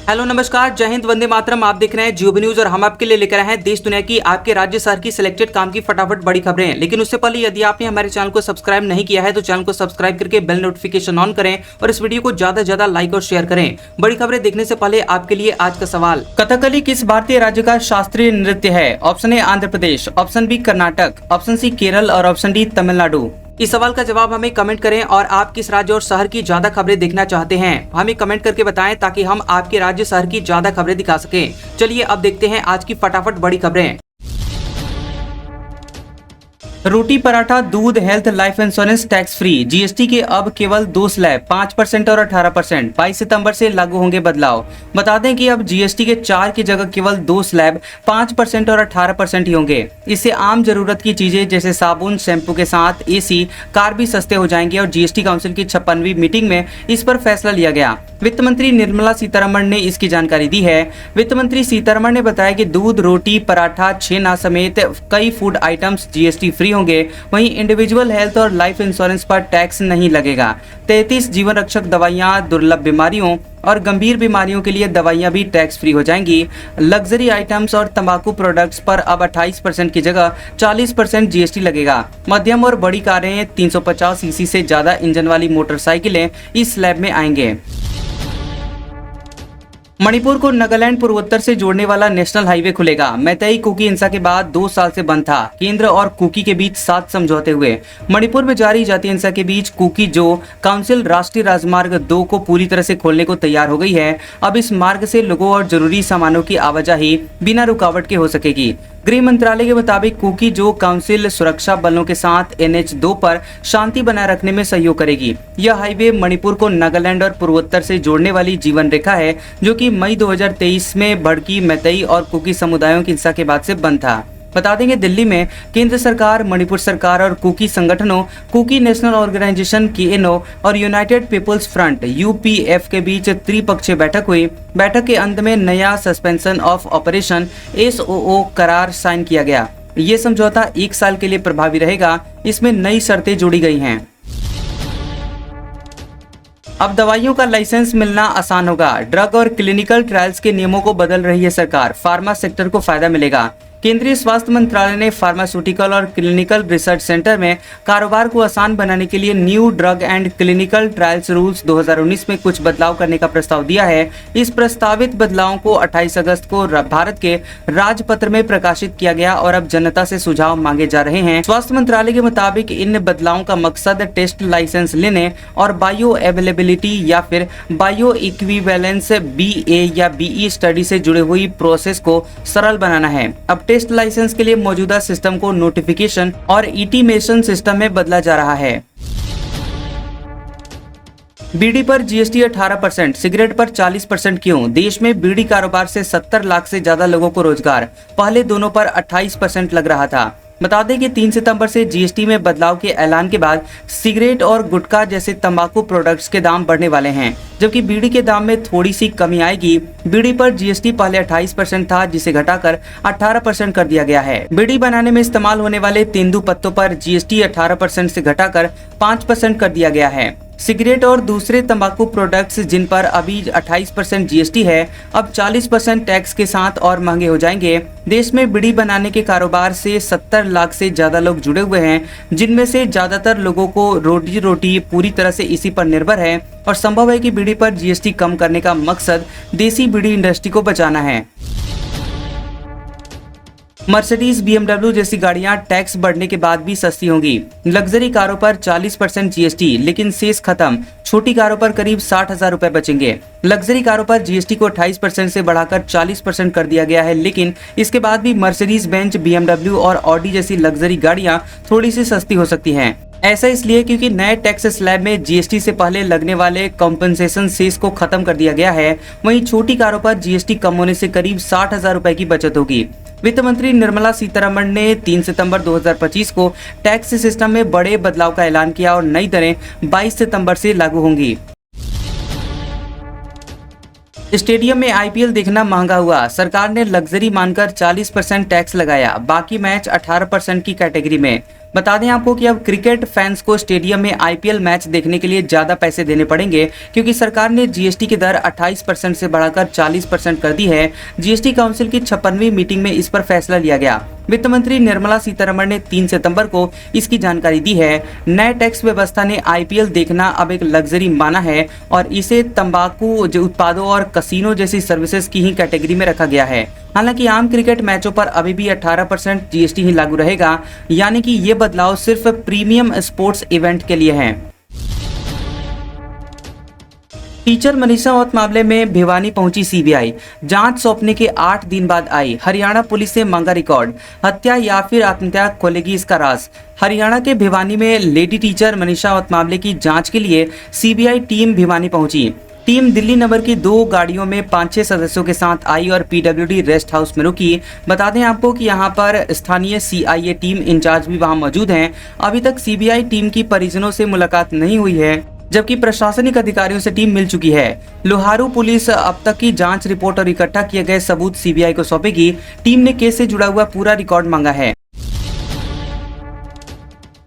Hello नमस्कार, जय हिंद, वंदे मातरम। आप देख रहे हैं जियो न्यूज और हम आपके लिए लेकर आए हैं देश दुनिया की, आपके राज्य शहर की सिलेक्टेड काम की फटाफट बड़ी खबरें। लेकिन उससे पहले यदि आपने हमारे चैनल को सब्सक्राइब नहीं किया है तो चैनल को सब्सक्राइब करके बेल नोटिफिकेशन ऑन करें और इस वीडियो को ज्यादा से ज्यादा लाइक और शेयर करें। बड़ी खबरें देखने से पहले आपके लिए आज का सवाल, कथकली किस भारतीय राज्य का शास्त्रीय नृत्य है? Option A Andhra Pradesh, option B Karnataka, option C Kerala और ऑप्शन डी तमिलनाडु। इस सवाल का जवाब हमें कमेंट करें और आप किस राज्य और शहर की ज्यादा खबरें देखना चाहते हैं हमें कमेंट करके बताएं ताकि हम आपके राज्य शहर की ज्यादा खबरें दिखा सकें। चलिए अब देखते हैं आज की फटाफट बड़ी खबरें। रोटी पराठा दूध health life insurance tax free, GST के अब केवल 2 स्लैब 5% और 18%। 22 सितंबर से लागू होंगे बदलाव। बता दें कि अब जीएसटी के 4 की जगह केवल 2 स्लैब 5% और 18% ही होंगे। इससे आम जरूरत की चीजें जैसे साबुन शैम्पू के साथ एसी कार भी सस्ते हो जाएंगे और जीएसटी काउंसिल की 56वीं मीटिंग में इस पर फैसला लिया गया। वित्त मंत्री निर्मला सीतारमण ने इसकी जानकारी दी है। वित्त मंत्री सीतारमण ने बताया कि दूध रोटी पराठा छेना समेत कई फूड आइटम्स जीएसटी फ्री होंगे। वहीं इंडिविजुअल हेल्थ और लाइफ इंश्योरेंस पर टैक्स नहीं लगेगा। 33 जीवन रक्षक दवाइयां, दुर्लभ बीमारियों और गंभीर बीमारियों के लिए दवाइयां भी टैक्स फ्री हो जाएंगी। लग्जरी आइटम्स और तंबाकू प्रोडक्ट्स पर अब 28% की जगह 40% जीएसटी लगेगा। मध्यम और बड़ी कारें 350 सीसी से ज्यादा इंजन वाली मोटरसाइकिलें इस स्लैब में आएंगे। मणिपुर को नागालैंड पूर्वोत्तर से जोड़ने वाला नेशनल हाईवे खुलेगा। मैतेई कुकी हिंसा के बाद 2 साल से बंद था। केंद्र और कुकी के बीच 7 समझौते हुए। मणिपुर में जारी जातीय हिंसा के बीच कुकी जो काउंसिल राष्ट्रीय राजमार्ग 2 को पूरी तरह से खोलने को तैयार हो गई है। अब इस मार्ग से लोगों और जरूरी सामानों की आवाजाही बिना रुकावट के हो सकेगी। गृह मंत्रालय के मुताबिक कुकी जो काउंसिल सुरक्षा बलों के साथ NH2 पर शांति बनाए रखने में सहयोग करेगी। यह हाईवे मणिपुर को नागालैंड और पूर्वोत्तर से जोड़ने वाली जीवन रेखा है जो कि मई 2023 में भड़की मैतेई और कुकी समुदायों की हिंसा के बाद से बंद था। बता देंगे दिल्ली में केंद्र सरकार, मणिपुर सरकार और कुकी संगठनों कुकी नेशनल ऑर्गेनाइजेशन KNO और यूनाइटेड पीपुल्स फ्रंट UPF के बीच त्रिपक्षीय बैठक हुई। बैठक के अंत में नया सस्पेंशन ऑफ ऑपरेशन SOO करार साइन किया गया। ये समझौता 1 साल के लिए प्रभावी रहेगा। इसमें नई शर्तें जोड़ी गई हैं। अब दवाइयों का लाइसेंस मिलना आसान होगा। ड्रग और क्लिनिकल ट्रायल्स के नियमों को बदल रही है सरकार। फार्मा सेक्टर को फायदा मिलेगा। केंद्रीय स्वास्थ्य मंत्रालय ने फार्मास्यूटिकल और क्लिनिकल रिसर्च सेंटर में कारोबार को आसान बनाने के लिए new drug and clinical trials rules 2019 में कुछ बदलाव करने का प्रस्ताव दिया है। इस प्रस्तावित बदलावों को 28 अगस्त को भारत के राजपत्र में प्रकाशित किया गया और अब जनता से सुझाव मांगे जा रहे हैं। स्वास्थ्य मंत्रालय के मुताबिक इन बदलावों का मकसद टेस्ट लाइसेंस लेने और बायो अवेलेबिलिटी या फिर बायो इक्विवेलेंस BA या BE स्टडी से जुड़ी हुई प्रोसेस को सरल बनाना है। अब टेस्ट लाइसेंस के लिए मौजूदा सिस्टम को नोटिफिकेशन और इंटीमेशन सिस्टम में बदला जा रहा है। बीड़ी पर जीएसटी 18%, सिगरेट पर 40% क्यों? देश में बीड़ी कारोबार से 70 लाख से ज्यादा लोगों को रोजगार। पहले दोनों पर 28% लग रहा था। बता दें कि 3 सितंबर से जीएसटी में बदलाव के ऐलान के बाद सिगरेट और गुटखा जैसे तंबाकू प्रोडक्ट्स के दाम बढ़ने वाले हैं, जबकि बीड़ी के दाम में थोड़ी सी कमी आएगी। बीड़ी पर जीएसटी पहले 28% था जिसे घटाकर 18% कर दिया गया है। बीड़ी बनाने में इस्तेमाल होने वाले तेंदू पत्तों पर जीएसटी 18% से घटाकर 5% कर दिया गया है। सिगरेट और दूसरे तंबाकू प्रोडक्ट्स जिन पर अभी 28% जीएसटी है अब 40% टैक्स के साथ और महंगे हो जाएंगे। देश में बीड़ी बनाने के कारोबार से 70 लाख से ज्यादा लोग जुड़े हुए हैं, जिनमें से ज्यादातर लोगों को रोटी पूरी तरह से इसी पर निर्भर है और संभव है कि बीड़ी पर जीएसटी कम करने का मकसद देसी बीड़ी इंडस्ट्री को बचाना है। मर्सिडीज BMW जैसी गाड़ियां टैक्स बढ़ने के बाद भी सस्ती होंगी। लग्जरी कारों पर 40% जीएसटी, लेकिन शेष खत्म। छोटी कारों पर करीब 60,000 रुपए बचेंगे। लग्जरी कारों पर जीएसटी को 28% से बढ़ाकर 40% कर दिया गया है, लेकिन इसके बाद भी मर्सिडीज बेंज BMW और ऑडी जैसी लग्जरी गाड़ियां थोड़ी सी सस्ती हो सकती हैं। ऐसा इसलिए क्योंकि नए टैक्स स्लैब में जीएसटी से पहले लगने वाले कॉम्पेंसेशन सेस को खत्म कर दिया गया है। वहीं छोटी कारों पर जीएसटी कम होने से करीब 60,000 रुपए की बचत होगी। वित्त मंत्री निर्मला सीतारमण ने 3 सितंबर 2025 को टैक्स सिस्टम में बड़े बदलाव का ऐलान किया और नई दरें 22 सितंबर से लागू होंगी। स्टेडियम में IPL देखना महंगा हुआ। सरकार ने लग्जरी मानकर 40% टैक्स लगाया, बाकी मैच 18% की कैटेगरी में। बता दें आपको कि अब क्रिकेट फैंस को स्टेडियम में आईपीएल मैच देखने के लिए ज़्यादा पैसे देने पड़ेंगे, क्योंकि सरकार ने जीएसटी की दर 28% से बढ़ाकर 40% कर दी है। जीएसटी काउंसिल की 56वीं मीटिंग में इस पर फैसला लिया गया। वित्त मंत्री निर्मला सीतारमण ने 3 सितंबर को इसकी जानकारी दी है। नए टैक्स व्यवस्था ने आईपीएल देखना अब एक लग्जरी माना है और इसे तंबाकू उत्पादों और कसिनो जैसी सर्विसेज की ही कैटेगरी में रखा गया है। हालांकि आम क्रिकेट मैचों पर अभी भी 18% जीएसटी ही लागू रहेगा, यानी कि ये बदलाव सिर्फ प्रीमियम स्पोर्ट्स इवेंट के लिए है। टीचर मनीषा मौत मामले में भिवानी पहुंची सीबीआई, जांच सौंपने के 8 दिन बाद आई। हरियाणा पुलिस से मांगा रिकॉर्ड, हत्या या फिर आत्महत्या खोलेगी इसका राज। हरियाणा के भिवानी में लेडी टीचर मनीषा मौत मामले की जांच के लिए सीबीआई टीम भिवानी पहुंची। टीम दिल्ली नंबर की 2 गाड़ियों में 5-6 सदस्यों के साथ आई और पीडब्ल्यूडी रेस्ट हाउस में रुकी। बता दें आपको कि यहां पर स्थानीय सीआईए टीम इंचार्ज भी वहां मौजूद हैं। अभी तक सीबीआई टीम की परिजनों से मुलाकात नहीं हुई है, जबकि प्रशासनिक अधिकारियों से टीम मिल चुकी है। लोहारू पुलिस अब तक की जांच रिपोर्ट और इकट्ठा किए गए सबूत सीबीआई को सौंपेगी। टीम ने केस से जुड़ा हुआ पूरा रिकॉर्ड मांगा है।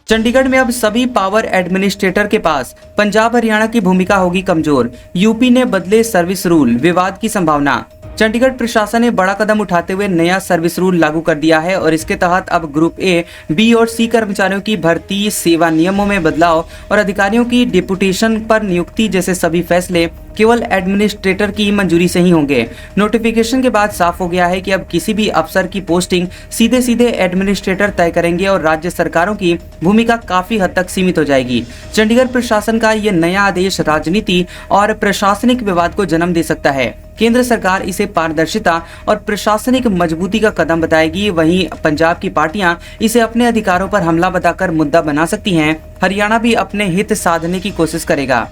चंडीगढ़ में अब सभी पावर एडमिनिस्ट्रेटर के पास पंजाब हरियाणा की भूमिका होगी कमजोर। यूपी ने बदले सर्विस रूल, विवाद की संभावना। चंडीगढ़ प्रशासन ने बड़ा कदम उठाते हुए नया सर्विस रूल लागू कर दिया है और इसके तहत अब ग्रुप ए, बी और सी कर्मचारियों की भर्ती, सेवा नियमों में बदलाव और अधिकारियों की डिप्यूटेशन पर नियुक्ति जैसे सभी फैसले केवल एडमिनिस्ट्रेटर की मंजूरी से ही होंगे। नोटिफिकेशन के बाद साफ हो गया है कि अब किसी भी अफसर की पोस्टिंग सीधे एडमिनिस्ट्रेटर तय करेंगे और राज्य सरकारों की भूमिका काफी हद तक सीमित हो जाएगी। चंडीगढ़ प्रशासन का ये नया आदेश राजनीति और प्रशासनिक विवाद को जन्म दे सकता है। केंद्र सरकार इसे पारदर्शिता और प्रशासनिक मजबूती का कदम बताएगी, वहीं पंजाब की पार्टियां इसे अपने अधिकारों पर हमला बताकर मुद्दा बना सकती हैं। हरियाणा भी अपने हित साधने की कोशिश करेगा।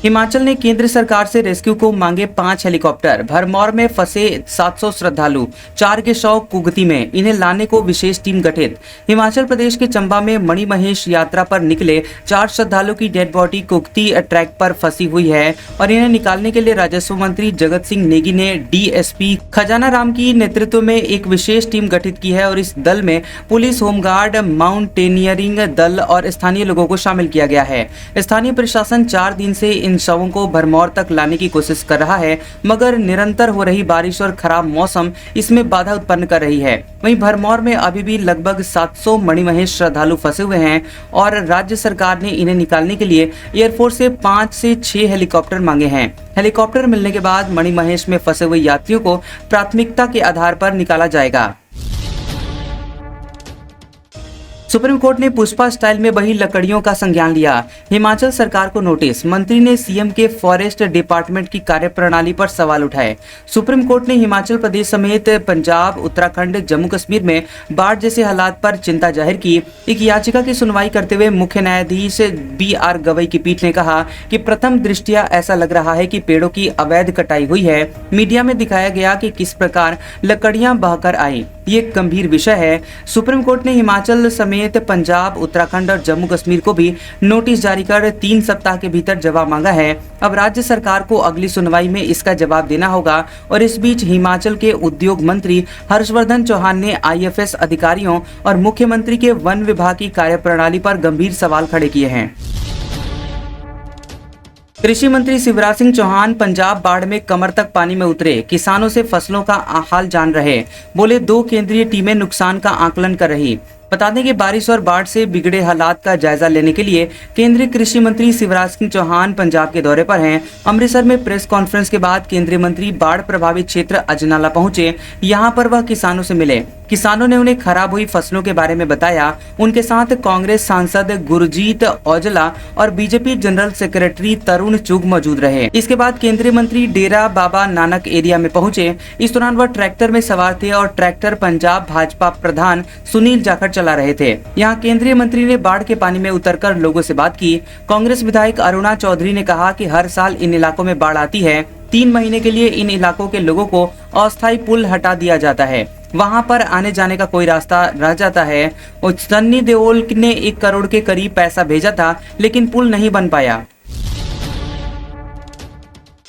हिमाचल ने केंद्र सरकार से रेस्क्यू को मांगे 5 हेलीकॉप्टर। भरमौर में फंसे 700 श्रद्धालु, 4 के शव कुगती में, इन्हें लाने को विशेष टीम गठित। हिमाचल प्रदेश के चंबा में मणिमहेश यात्रा पर निकले 4 श्रद्धालुओं की डेड बॉडी कुगती ट्रैक पर फंसी हुई है और इन्हें निकालने के लिए राजस्व मंत्री जगत सिंह नेगी ने डीएसपी खजाना राम की नेतृत्व में एक विशेष टीम गठित की है और इस दल में पुलिस, होमगार्ड, माउंटेनियरिंग दल और स्थानीय लोगों को शामिल किया गया है। स्थानीय प्रशासन 4 दिन से इन शवों को भरमौर तक लाने की कोशिश कर रहा है, मगर निरंतर हो रही बारिश और खराब मौसम इसमें बाधा उत्पन्न कर रही है। वहीं भरमौर में अभी भी लगभग 700 मणिमहेश श्रद्धालु फंसे हुए हैं और राज्य सरकार ने इन्हें निकालने के लिए एयरफोर्स से 5 से 6 हेलीकॉप्टर मांगे हैं। हेलीकॉप्टर मिलने के बाद मणिमहेश में फंसे हुए यात्रियों को प्राथमिकता के आधार पर निकाला जाएगा। सुप्रीम कोर्ट ने पुष्पा स्टाइल में बही लकड़ियों का संज्ञान लिया। हिमाचल सरकार को नोटिस, मंत्री ने सीएम के फॉरेस्ट डिपार्टमेंट की कार्यप्रणाली पर सवाल उठाए। सुप्रीम कोर्ट ने हिमाचल प्रदेश समेत पंजाब, उत्तराखंड, जम्मू कश्मीर में बाढ़ जैसे हालात पर चिंता जाहिर की। एक याचिका की सुनवाई करते हुए मुख्य न्यायाधीश BR गवई की पीठ ने कहा कि प्रथम दृष्टया ऐसा लग रहा है कि पेड़ों की अवैध कटाई हुई है। मीडिया में दिखाया गया कि किस प्रकार लकड़ियां बहकर आई, ये एक गंभीर विषय है। सुप्रीम कोर्ट ने हिमाचल समेत पंजाब, उत्तराखंड और जम्मू कश्मीर को भी नोटिस जारी कर 3 सप्ताह के भीतर जवाब मांगा है। अब राज्य सरकार को अगली सुनवाई में इसका जवाब देना होगा। और इस बीच हिमाचल के उद्योग मंत्री हर्षवर्धन चौहान ने IFS अधिकारियों और मुख्यमंत्री के वन विभाग की कार्यप्रणाली पर गंभीर सवाल खड़े किए हैं। कृषि मंत्री शिवराज सिंह चौहान पंजाब बाढ़ में कमर तक पानी में उतरे, किसानों से फसलों का हाल जान रहे। बोले 2 केंद्रीय टीमें नुकसान का आकलन कर रही। बता दें कि बारिश और बाढ़ से बिगड़े हालात का जायजा लेने के लिए केंद्रीय कृषि मंत्री शिवराज सिंह चौहान पंजाब के दौरे पर हैं। अमृतसर में प्रेस कॉन्फ्रेंस के बाद केंद्रीय मंत्री बाढ़ प्रभावित क्षेत्र अजनाला पहुंचे। यहां पर वह किसानों से मिले। किसानों ने उन्हें खराब हुई फसलों के बारे में बताया। उनके साथ कांग्रेस सांसद गुरजीत औजला और बीजेपी जनरल सेक्रेटरी तरुण चुग मौजूद रहे। इसके बाद केंद्रीय मंत्री डेरा बाबा नानक एरिया में पहुंचे। इस दौरान वह ट्रैक्टर में सवार थे और ट्रैक्टर पंजाब भाजपा प्रधान सुनील जाखड़ चला रहे थे। यहाँ केंद्रीय मंत्री ने बाढ़ के पानी में उतरकर लोगों से बात की। कांग्रेस विधायक अरुणा चौधरी ने कहा कि हर साल इन इलाकों में बाढ़ आती है। 3 महीने के लिए इन इलाकों के लोगों को अस्थायी पुल हटा दिया जाता है, वहां पर आने जाने का कोई रास्ता रह जाता है। और सन्नी देओल ने 1 करोड़ के करीब पैसा भेजा था, लेकिन पुल नहीं बन पाया।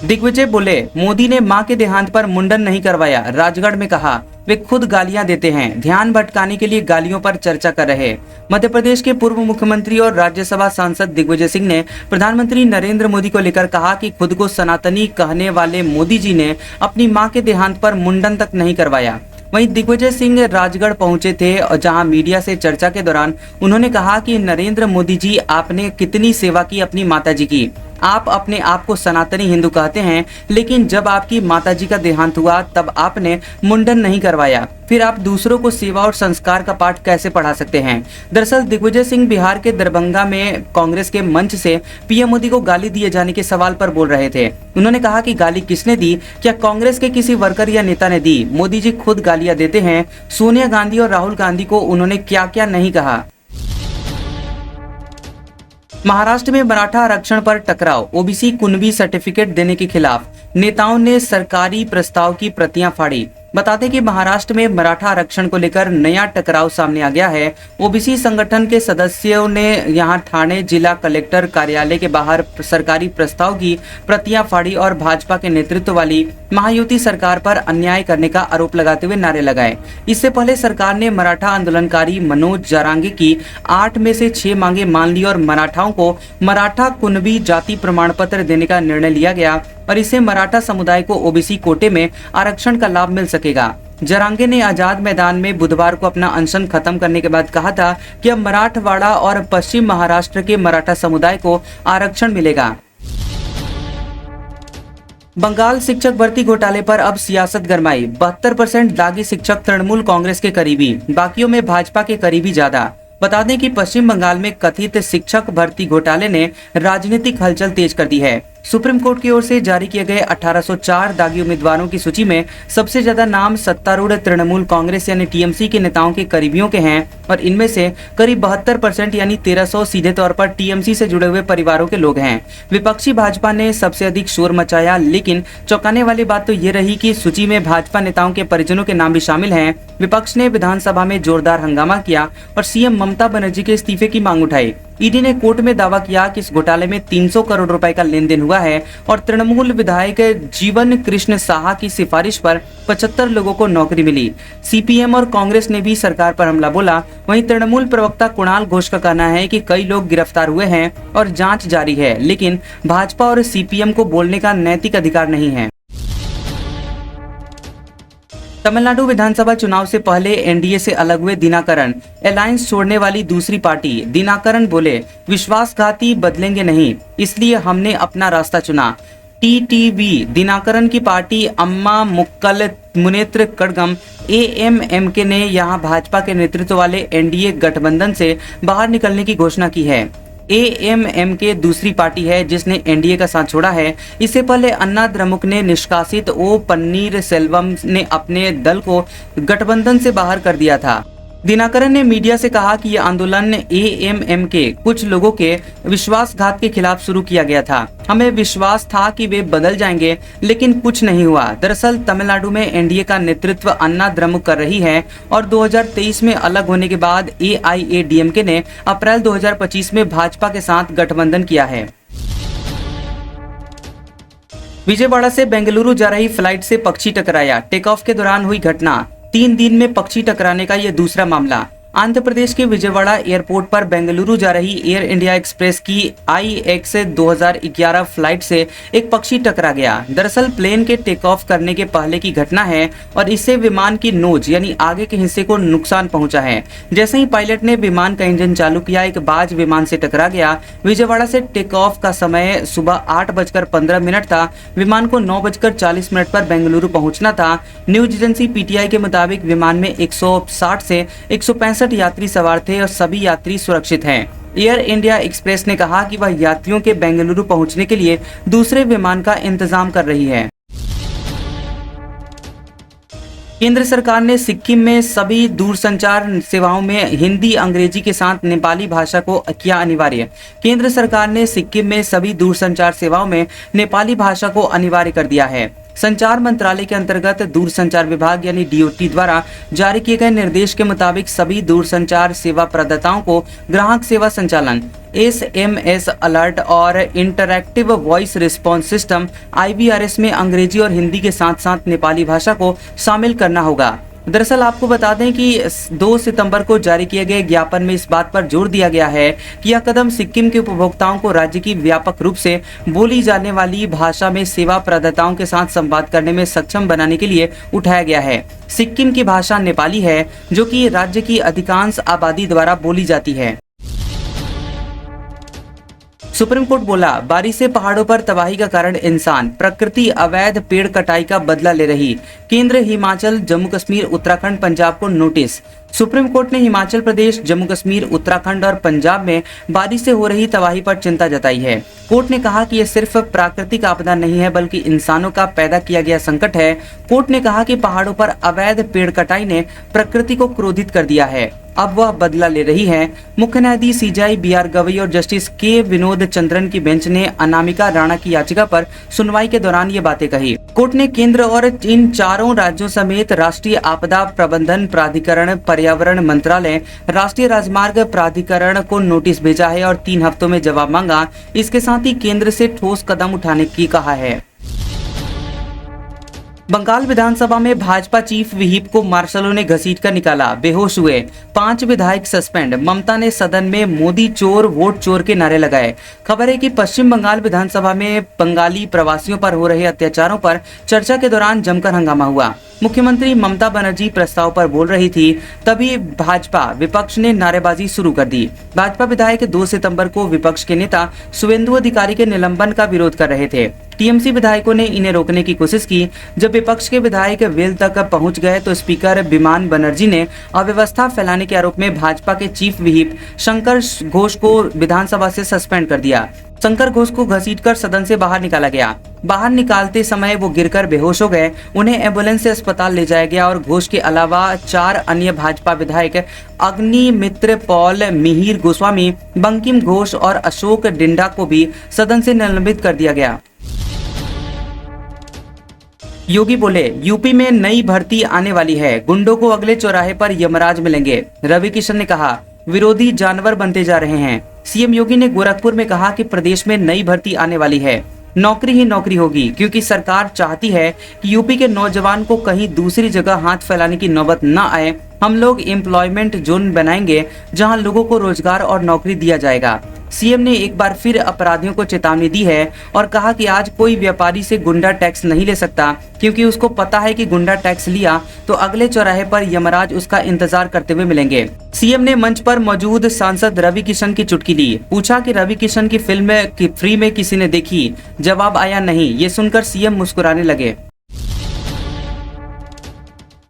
दिग्विजय बोले मोदी ने मां के देहांत पर मुंडन नहीं करवाया। राजगढ़ में कहा वे खुद गालियां देते हैं, ध्यान भटकाने के लिए गालियों पर चर्चा कर रहे। मध्य प्रदेश के पूर्व मुख्यमंत्री और राज्यसभा सांसद दिग्विजय सिंह ने प्रधानमंत्री नरेंद्र मोदी को लेकर कहा कि खुद को सनातनी कहने वाले मोदी जी ने अपनी मां के देहांत पर मुंडन तक नहीं करवाया। वहीं दिग्विजय सिंह राजगढ़ पहुंचे थे और जहां मीडिया से चर्चा के दौरान उन्होंने कहा कि नरेंद्र मोदी जी, आपने कितनी सेवा की अपनी माताजी की। आप अपने आप को सनातनी हिंदू कहते हैं, लेकिन जब आपकी माताजी का देहांत हुआ तब आपने मुंडन नहीं करवाया। फिर आप दूसरों को सेवा और संस्कार का पाठ कैसे पढ़ा सकते हैं। दरअसल दिग्विजय सिंह बिहार के दरभंगा में कांग्रेस के मंच से पीएम मोदी को गाली दिए जाने के सवाल पर बोल रहे थे। उन्होंने कहा कि गाली किसने दी, क्या कांग्रेस के किसी वर्कर या नेता ने दी? मोदी जी खुद गालियां देते हैं। सोनिया गांधी और राहुल गांधी को उन्होंने क्या क्या नहीं कहा। महाराष्ट्र में मराठा आरक्षण पर टकराव, ओबीसी कुणबी सर्टिफिकेट देने के खिलाफ नेताओं ने सरकारी प्रस्ताव की प्रतियां फाड़ी। बता दें कि महाराष्ट्र में मराठा आरक्षण को लेकर नया टकराव सामने आ गया है। ओबीसी संगठन के सदस्यों ने यहां ठाणे जिला कलेक्टर कार्यालय के बाहर सरकारी प्रस्ताव की प्रतियां फाड़ी और भाजपा के नेतृत्व वाली महायुति सरकार पर अन्याय करने का आरोप लगाते हुए नारे लगाए। इससे पहले सरकार ने मराठा आंदोलनकारी मनोज जरांगे की 8 में से 6 मांगे मान ली और मराठाओं को मराठा कुणबी जाति प्रमाण पत्र देने का निर्णय लिया गया और इससे मराठा समुदाय को ओबीसी कोटे में आरक्षण का लाभ मिल सकेगा। जरांगे ने आजाद मैदान में बुधवार को अपना अनशन खत्म करने के बाद कहा था कि अब मराठवाड़ा और पश्चिम महाराष्ट्र के मराठा समुदाय को आरक्षण मिलेगा। बंगाल शिक्षक भर्ती घोटाले पर अब सियासत गरमाई। 72% दागी शिक्षक तृणमूल कांग्रेस के करीबी, बाकियों में भाजपा के करीबी ज्यादा। बता दें कि पश्चिम बंगाल में कथित शिक्षक भर्ती घोटाले ने राजनीतिक हलचल तेज कर दी है। सुप्रीम कोर्ट की ओर से जारी किए गए 1804 दागी उम्मीदवारों की सूची में सबसे ज्यादा नाम सत्तारूढ़ तृणमूल कांग्रेस यानी टीएमसी के नेताओं के करीबियों के हैं और इनमें से करीब 72% यानी 1300 सीधे तौर पर टीएमसी से जुड़े हुए परिवारों के लोग हैं। विपक्षी भाजपा ने सबसे अधिक शोर मचाया, लेकिन चौंकाने वाली बात तो ये रही कि सूची में भाजपा नेताओं के परिजनों के नाम भी शामिल हैं। विपक्ष ने विधानसभा में जोरदार हंगामा किया और सीएम ममता बनर्जी के इस्तीफे की मांग उठाई। ईडी ने कोर्ट में दावा किया कि इस घोटाले में 300 करोड़ रुपए का लेन देन हुआ है और तृणमूल विधायक जीवन कृष्ण साहा की सिफारिश पर 75 लोगों को नौकरी मिली। सीपीएम और कांग्रेस ने भी सरकार पर हमला बोला। वहीं तृणमूल प्रवक्ता कुणाल घोष का कहना है कि कई लोग गिरफ्तार हुए हैं और जांच जारी है, लेकिन भाजपा और सीपीएम को बोलने का नैतिक अधिकार नहीं है। तमिलनाडु विधानसभा चुनाव से पहले एनडीए से अलग हुए दिनाकरन, अलायंस छोड़ने वाली दूसरी पार्टी। दिनाकरन बोले, विश्वासघाती बदलेंगे नहीं, इसलिए हमने अपना रास्ता चुना। टीटीवी दिनाकरन की पार्टी अम्मा मुक्कल मुनेत्र कड़गम एएमएमके ने यहां भाजपा के नेतृत्व वाले एनडीए गठबंधन से बाहर निकलने की घोषणा की है। एएमएमके दूसरी पार्टी है जिसने एनडीए का साथ छोड़ा है। इससे पहले अन्ना द्रमुक ने निष्कासित ओ पन्नीर सेल्वम ने अपने दल को गठबंधन से बाहर कर दिया था। दिनाकरन ने मीडिया से कहा कि यह आंदोलन एएमएमके कुछ लोगों के विश्वासघात के खिलाफ शुरू किया गया था। हमें विश्वास था कि वे बदल जाएंगे, लेकिन कुछ नहीं हुआ। दरअसल तमिलनाडु में एनडीए का नेतृत्व अन्ना द्रमुक कर रही है और 2023 में अलग होने के बाद एआईएडीएमके ने अप्रैल 2025 में भाजपा के साथ गठबंधन किया है। विजयवाड़ा से बेंगलुरु जा रही फ्लाइट से पक्षी टकराया, टेक ऑफ के दौरान हुई घटना। 3 दिन में पक्षी टकराने का यह दूसरा मामला। आंध्र प्रदेश के विजयवाड़ा एयरपोर्ट पर बेंगलुरु जा रही एयर इंडिया एक्सप्रेस की IX 2011 फ्लाइट से एक पक्षी टकरा गया। दरअसल प्लेन के टेक ऑफ करने के पहले की घटना है और इससे विमान की नोज यानी आगे के हिस्से को नुकसान पहुंचा है। जैसे ही पायलट ने विमान का इंजन चालू किया, एक बाज विमान से टकरा गया। विजयवाड़ा से टेक ऑफ का समय सुबह 8:15 था। विमान को 9:40 पर बेंगलुरु पहुंचना था। न्यूज एजेंसी पीटीआई के मुताबिक विमान में 160 से 165 यात्री सवार थे और सभी यात्री सुरक्षित हैं। एयर इंडिया एक्सप्रेस ने कहा कि वह यात्रियों के बेंगलुरु पहुंचने के लिए दूसरे विमान का इंतजाम कर रही है। केंद्र सरकार ने सिक्किम में सभी दूरसंचार सेवाओं में हिंदी अंग्रेजी के साथ नेपाली भाषा को किया अनिवार्य। केंद्र सरकार ने सिक्किम में सभी दूरसंचार सेवाओं में नेपाली भाषा को अनिवार्य कर दिया है। संचार मंत्रालय के अंतर्गत दूरसंचार विभाग यानी डीओटी द्वारा जारी किए गए निर्देश के मुताबिक सभी दूरसंचार सेवा प्रदाताओं को ग्राहक सेवा संचालन, SMS अलर्ट और interactive voice response system IVRS में अंग्रेजी और हिंदी के साथ साथ नेपाली भाषा को शामिल करना होगा। दरअसल आपको बता दें कि 2 सितंबर को जारी किए गए ज्ञापन में इस बात पर जोर दिया गया है कि यह कदम सिक्किम के उपभोक्ताओं को राज्य की व्यापक रूप से बोली जाने वाली भाषा में सेवा प्रदाताओं के साथ संवाद करने में सक्षम बनाने के लिए उठाया गया है। सिक्किम की भाषा नेपाली है, जो कि राज्य की अधिकांश आबादी द्वारा बोली जाती है। सुप्रीम कोर्ट बोला, बारिश से पहाड़ों पर तबाही का कारण इंसान, प्रकृति अवैध पेड़ कटाई का बदला ले रही। केंद्र हिमाचल, जम्मू कश्मीर, उत्तराखंड, पंजाब को नोटिस। सुप्रीम कोर्ट ने हिमाचल प्रदेश, जम्मू कश्मीर, उत्तराखंड और पंजाब में बारिश से हो रही तबाही पर चिंता जताई है। कोर्ट ने कहा कि यह सिर्फ प्राकृतिक आपदा नहीं है, बल्कि इंसानों का पैदा किया गया संकट है। कोर्ट ने कहा कि पहाड़ों पर अवैध पेड़ कटाई ने प्रकृति को क्रोधित कर दिया है, अब वह बदला ले रही है। मुख्य न्यायाधीश CJ BR गवई और जस्टिस K विनोद चंद्रन की बेंच ने अनामिका राणा की याचिका पर सुनवाई के दौरान ये बातें कही। कोर्ट ने केंद्र और इन चारों राज्यों समेत राष्ट्रीय आपदा प्रबंधन प्राधिकरण, पर्यावरण मंत्रालय, राष्ट्रीय राजमार्ग प्राधिकरण को नोटिस भेजा है और 3 हफ्तों में जवाब मांगा। इसके साथ ही केंद्र से ठोस कदम उठाने की कहा है। बंगाल विधानसभा में भाजपा चीफ व्हिप को मार्शलों ने घसीटकर निकाला, बेहोश हुए 5 विधायक सस्पेंड। ममता ने सदन में मोदी चोर, वोट चोर के नारे लगाए। खबर है कि पश्चिम बंगाल विधानसभा में बंगाली प्रवासियों पर हो रहे अत्याचारों पर चर्चा के दौरान जमकर हंगामा हुआ। मुख्यमंत्री ममता बनर्जी प्रस्ताव पर बोल रही थी, तभी भाजपा विपक्ष ने नारेबाजी शुरू कर दी। भाजपा विधायक 2 सितंबर को विपक्ष के नेता शुभेंदु अधिकारी के निलंबन का विरोध कर रहे थे। टीएमसी विधायकों ने इन्हें रोकने की कोशिश की। जब विपक्ष के विधायक वेल तक पहुंच गए तो स्पीकर बिमान बनर्जी ने अव्यवस्था फैलाने के आरोप में भाजपा के चीफ व्हिप शंकर घोष को विधानसभा से सस्पेंड कर दिया। शंकर घोष को घसीटकर सदन से बाहर निकाला गया। बाहर निकालते समय वो गिरकर बेहोश हो गए। उन्हें एम्बुलेंस से अस्पताल ले जाया गया और घोष के अलावा 4 अन्य भाजपा विधायक अग्निमित्र पॉल, मिहिर गोस्वामी, बंकिम घोष और अशोक डिंडा को भी सदन से निलंबित कर दिया गया। योगी बोले, यूपी में नई भर्ती आने वाली है, गुंडों को अगले चौराहे पर यमराज मिलेंगे। रवि किशन ने कहा, विरोधी जानवर बनते जा रहे हैं। सीएम योगी ने गोरखपुर में कहा कि प्रदेश में नई भर्ती आने वाली है, नौकरी ही नौकरी होगी, क्योंकि सरकार चाहती है कि यूपी के नौजवान को कहीं दूसरी जगह हाथ फैलाने की नौबत न आए। हम लोग एम्प्लॉयमेंट जोन बनाएंगे जहां लोगों को रोजगार और नौकरी दिया जाएगा। सीएम ने एक बार फिर अपराधियों को चेतावनी दी है और कहा कि आज कोई व्यापारी से गुंडा टैक्स नहीं ले सकता, क्योंकि उसको पता है कि गुंडा टैक्स लिया तो अगले चौराहे पर यमराज उसका इंतजार करते हुए मिलेंगे। सीएम ने मंच पर मौजूद सांसद रवि किशन की चुटकी ली। पूछा कि रवि किशन की फिल्म की फ्री में किसी ने देखी? जवाब आया नहीं। ये सुनकर सीएम मुस्कुराने लगे।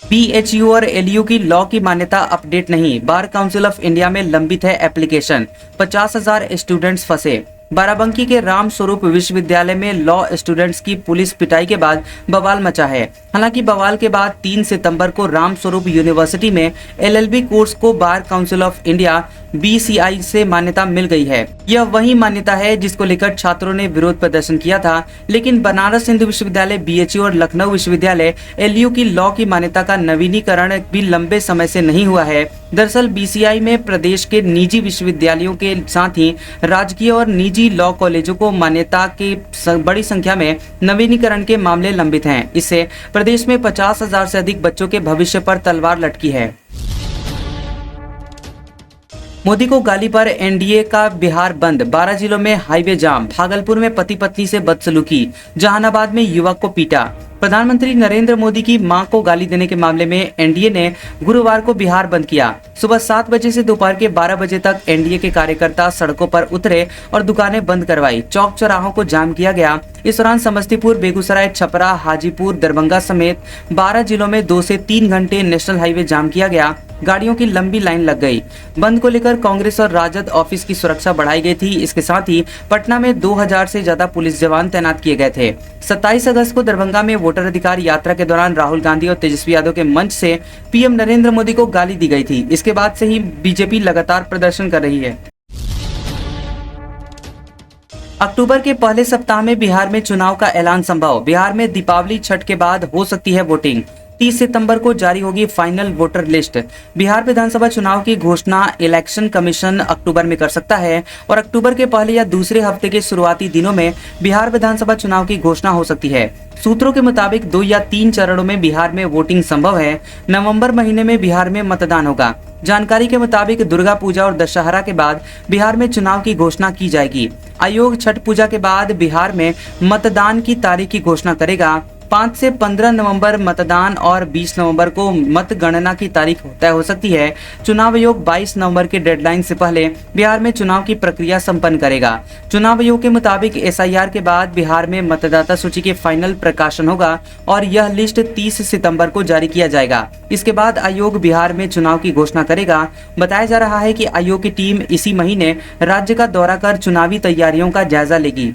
BHU और LU की लॉ की मान्यता अपडेट नहीं, बार काउंसिल ऑफ इंडिया में लंबित है एप्लीकेशन। 50,000 स्टूडेंट्स फंसे। बाराबंकी के राम स्वरूप विश्वविद्यालय में लॉ स्टूडेंट्स की पुलिस पिटाई के बाद बवाल मचा है। हालांकि बवाल के बाद 3 सितंबर को राम स्वरूप यूनिवर्सिटी में LLB कोर्स को bar council of India BCI से मान्यता मिल गई है। यह वही मान्यता है जिसको लेकर छात्रों ने विरोध प्रदर्शन किया था, लेकिन बनारस हिंदू विश्वविद्यालय BHU और लखनऊ विश्वविद्यालय LU की लॉ की मान्यता का नवीनीकरण भी लंबे समय से नहीं हुआ है। दरअसल BCI में प्रदेश के निजी विश्वविद्यालयों के साथ ही राजकीय और निजी लॉ कॉलेजों को मान्यता की बड़ी संख्या में नवीनीकरण के मामले लंबित हैं। इससे प्रदेश में 50,000 से अधिक बच्चों के भविष्य पर तलवार लटकी है। मोदी को गाली पर एनडीए का बिहार बंद, 12 जिलों में हाईवे जाम, भागलपुर में पति पत्नी से बदसलूकी, जहानाबाद में युवक को पीटा। प्रधानमंत्री नरेंद्र मोदी की मां को गाली देने के मामले में एनडीए ने गुरुवार को बिहार बंद किया। सुबह 7 बजे से दोपहर के 12 बजे तक एनडीए के कार्यकर्ता सड़कों पर उतरे और दुकानें बंद करवाई। चौक चौराहों को जाम किया गया। इस दौरान समस्तीपुर, बेगूसराय, छपरा, हाजीपुर, दरभंगा समेत 12 जिलों में 2 से 3 घंटे नेशनल हाईवे जाम किया गया। गाड़ियों की लंबी लाइन लग गई। बंद को लेकर कांग्रेस और राजद ऑफिस की सुरक्षा बढ़ाई गई थी। इसके साथ ही पटना में 2000 से ज्यादा पुलिस जवान तैनात किए गए थे। 27 अगस्त को दरभंगा में वोटर अधिकार यात्रा के दौरान राहुल गांधी और तेजस्वी यादव के मंच से पीएम नरेंद्र मोदी को गाली दी गई थी। इसके बाद से ही बीजेपी लगातार प्रदर्शन कर रही है। अक्टूबर के पहले सप्ताह में बिहार में चुनाव का ऐलान संभव। बिहार में दीपावली छठ के बाद हो सकती है वोटिंग। 30 सितंबर को जारी होगी फाइनल वोटर लिस्ट। बिहार विधानसभा चुनाव की घोषणा इलेक्शन कमीशन अक्टूबर में कर सकता है और अक्टूबर के पहले या दूसरे हफ्ते के शुरुआती दिनों में बिहार विधानसभा चुनाव की घोषणा हो सकती है। सूत्रों के मुताबिक 2 या 3 चरणों में बिहार में वोटिंग संभव है। नवंबर महीने में बिहार में मतदान होगा। जानकारी के मुताबिक दुर्गा पूजा और दशहरा के बाद बिहार में चुनाव की घोषणा की जाएगी। आयोग छठ पूजा के बाद बिहार में मतदान की तारीख की घोषणा करेगा। 5 से 15 नवंबर मतदान और 20 नवंबर को मतगणना की तारीख तय हो सकती है। चुनाव आयोग 22 नवंबर की डेडलाइन से पहले बिहार में चुनाव की प्रक्रिया संपन्न करेगा। चुनाव आयोग के मुताबिक एसआईआर के बाद बिहार में मतदाता सूची के फाइनल प्रकाशन होगा और यह लिस्ट 30 सितंबर को जारी किया जाएगा। इसके बाद आयोग बिहार में चुनाव की घोषणा करेगा। बताया जा रहा है कि आयोग की टीम इसी महीने राज्य का दौरा कर चुनावी तैयारियों का जायजा लेगी।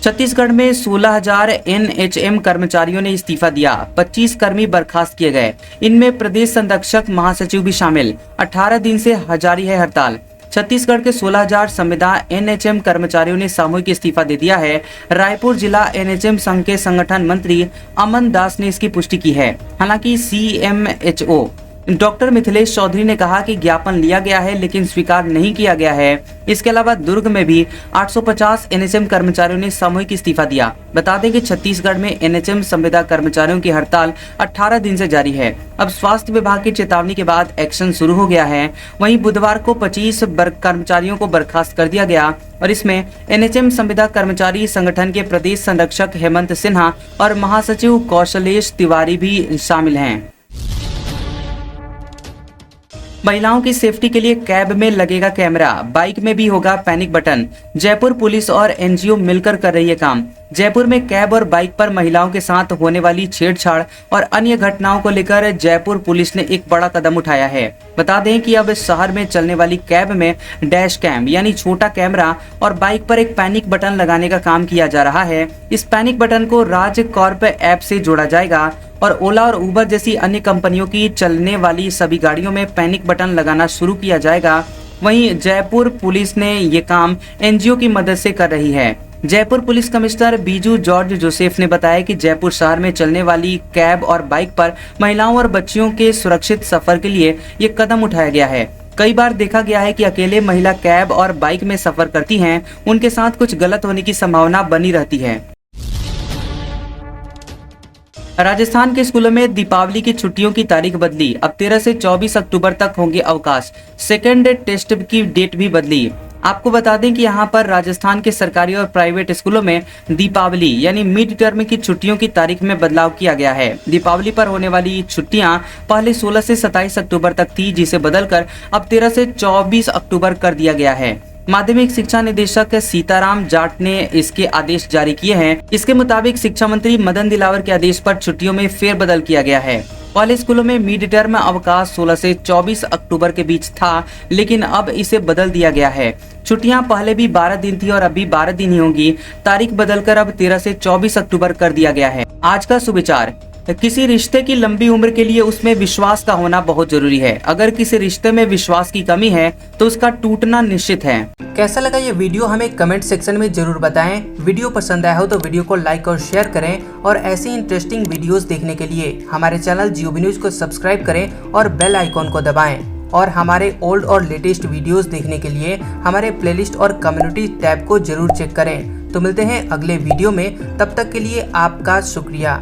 छत्तीसगढ़ में 16,000 एनएचएम कर्मचारियों ने इस्तीफा दिया। 25 कर्मी बर्खास्त किए गए। इनमें प्रदेश संरक्षक महासचिव भी शामिल। 18 दिन से जारी है हड़ताल। छत्तीसगढ़ के 16,000 संविदा एनएचएम कर्मचारियों ने सामूहिक इस्तीफा दे दिया है। रायपुर जिला एनएचएम संघ के संगठन मंत्री अमन दास ने इसकी पुष्टि की है। हालांकि सीएमएचओ डॉक्टर मिथिलेश चौधरी ने कहा कि ज्ञापन लिया गया है लेकिन स्वीकार नहीं किया गया है। इसके अलावा दुर्ग में भी 850 एनएचएम कर्मचारियों ने सामूहिक इस्तीफा दिया। बता दें कि छत्तीसगढ़ में एनएचएम संविदा कर्मचारियों की हड़ताल 18 दिन से जारी है। अब स्वास्थ्य विभाग की चेतावनी के बाद एक्शन शुरू हो गया है। वहीं बुधवार को 25 कर्मचारियों को बर्खास्त कर दिया गया और इसमें एनएचएम संविदा कर्मचारी संगठन के प्रदेश संरक्षक हेमंत सिन्हा और महासचिव कौशलेश तिवारी भी शामिल हैं। महिलाओं की सेफ्टी के लिए कैब में लगेगा कैमरा, बाइक में भी होगा पैनिक बटन। जयपुर पुलिस और एनजीओ मिलकर कर रही है काम। जयपुर में कैब और बाइक पर महिलाओं के साथ होने वाली छेड़छाड़ और अन्य घटनाओं को लेकर जयपुर पुलिस ने एक बड़ा कदम उठाया है। बता दें कि अब शहर में चलने वाली कैब में डैश कैम यानी छोटा कैमरा और बाइक पर एक पैनिक बटन लगाने का काम किया जा रहा है। इस पैनिक बटन को राज कॉर्प ऐप से जोड़ा जाएगा और ओला और उबर जैसी अन्य कंपनियों की चलने वाली सभी गाड़ियों में पैनिक बटन लगाना शुरू किया जाएगा। वहीं जयपुर पुलिस ने ये काम एनजीओ की मदद से कर रही है। Jaipur police commissioner Biju George Joseph ने बताया कि जयपुर शहर में चलने वाली कैब और बाइक पर महिलाओं और बच्चियों के सुरक्षित सफर के लिए ये कदम उठाया गया है। कई बार देखा गया है कि अकेले महिला कैब और बाइक में सफर करती हैं, उनके साथ कुछ गलत होने की संभावना बनी रहती है। राजस्थान के स्कूलों में दीपावली की छुट्टियों की तारीख बदली। अब 13 से 24 अक्टूबर तक होंगे अवकाश। सेकेंड टेस्ट की डेट भी बदली। आपको बता दें कि यहाँ पर राजस्थान के सरकारी और प्राइवेट स्कूलों में दीपावली यानी मिड टर्म की छुट्टियों की तारीख में बदलाव किया गया है। दीपावली पर होने वाली छुट्टियां पहले 16 से 27 अक्टूबर तक थी, जिसे बदलकर अब 13 से 24 अक्टूबर कर दिया गया है। माध्यमिक शिक्षा निदेशक सीताराम जाट ने इसके आदेश जारी किए हैं। इसके मुताबिक शिक्षा मंत्री मदन दिलावर के आदेश पर छुट्टियों में फेरबदल किया गया है। पहले स्कूलों में मिड टर्म अवकाश 16 से 24 अक्टूबर के बीच था, लेकिन अब इसे बदल दिया गया है। छुट्टियां पहले भी 12 दिन थी और अभी 12 दिन ही होंगी। तारीख बदलकर अब 13 से 24 अक्टूबर कर दिया गया है। आज का सुविचार, किसी रिश्ते की लंबी उम्र के लिए उसमें विश्वास का होना बहुत जरूरी है। अगर किसी रिश्ते में विश्वास की कमी है तो उसका टूटना निश्चित है। कैसा लगा ये वीडियो हमें कमेंट सेक्शन में जरूर बताएं। वीडियो पसंद आया हो तो वीडियो को लाइक और शेयर करें और ऐसी इंटरेस्टिंग वीडियोस देखने के लिए हमारे चैनल जियोबी न्यूज को सब्सक्राइब करें और बेल आइकॉन को दबाएं। और हमारे ओल्ड और लेटेस्ट वीडियोस देखने के लिए हमारे प्लेलिस्ट और कम्युनिटी टैब को जरूर चेक करें। तो मिलते हैं अगले वीडियो में, तब तक के लिए आपका शुक्रिया।